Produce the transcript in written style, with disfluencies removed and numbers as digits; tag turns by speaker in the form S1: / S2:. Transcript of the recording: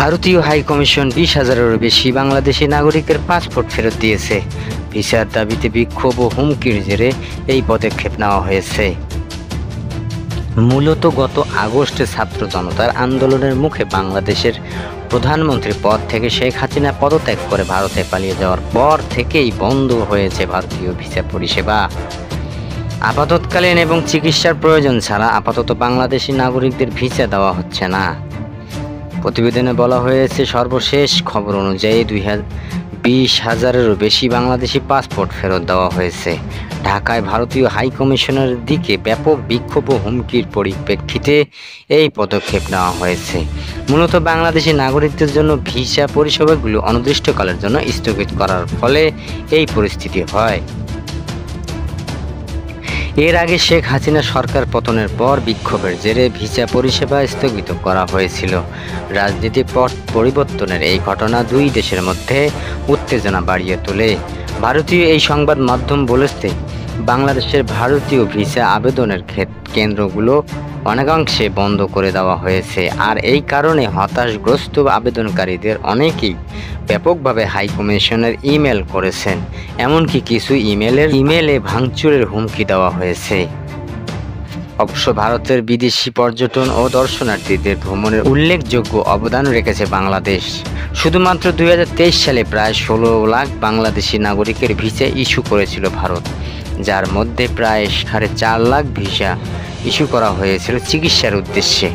S1: ভারতীয় high commission 20,000-এরও বেশি বাংলাদেশি নাগরিকের পাসপোর্ট ফেরত দিয়েছে। ভিসার দাবিতে বিক্ষোভ ও হুমকির জেরে এই পদক্ষেপ নেওয়া হয়েছে। মূলত গত আগস্টে ছাত্র জনতার আন্দোলনের মুখে বাংলাদেশের প্রধানমন্ত্রী পদ থেকে শেখ হাসিনা পদত্যাগ করে ভারতে পালিয়ে যাওয়ার পর থেকেই বন্ধ হয়েছে ভারতীয় ভিসা পরিষেবা। আপাতকালীন এবং চিকিৎসার প্রয়োজন ছাড়া আপাতত বাংলাদেশি নাগরিকদের ভিসা দেওয়া হচ্ছে না। প্রতিবেদনে বলা হয়েছে, সর্বশেষ খবর অনুযায়ী 20,000-এরও বেশি বাংলাদেশি পাসপোর্ট ফেরত দেওয়া হয়েছে। ঢাকায় ভারতীয় হাই কমিশনের দিকে ব্যাপক বিক্ষোভ ও হুমকির পরিপ্রেক্ষিতে এই পদক্ষেপ নেওয়া হয়েছে। মূলত বাংলাদেশি নাগরিকদের জন্য ভিসা পরিষেবাগুলো অনির্দিষ্টকালের জন্য স্থগিত করার ফলে এই পরিস্থিতি হয়। এর আগে শেখ হাসিনা সরকার পতনের পর বিক্ষোভের জেরে ভিসা পরিষেবা স্থগিত করা হয়েছিল। রাজনীতির পট পরিবর্তনের এই ঘটনা দুই দেশের মধ্যে উত্তেজনা বাড়িয়ে তোলে। ভারতীয় এই সংবাদ মাধ্যম বলেছে, বাংলাদেশের ভারতীয় ভিসা আবেদনের কেন্দ্রগুলো অনেকাংশে বন্ধ করে দেওয়া হয়েছে। আর এই কারণে হতাশাগ্রস্ত আবেদনকারীদের অনেকেই ব্যাপকভাবে হাই কমিশনের ইমেল করেছেন। এমনকি কিছু ইমেলে ভাঙচুরের হুমকি দেওয়া হয়েছে। অবশ্য ভারতের বিদেশি পর্যটন ও দর্শনার্থীদের ভ্রমণের উল্লেখযোগ্য অবদান রেখেছে বাংলাদেশ। শুধুমাত্র 2023 সালে প্রায় 16 লাখ বাংলাদেশি নাগরিকের ভিসা ইস্যু করেছিল ভারত, যার মধ্যে প্রায় 4.5 লাখ ভিসা ইস্যু করা হয়েছিল চিকিৎসার উদ্দেশ্যে।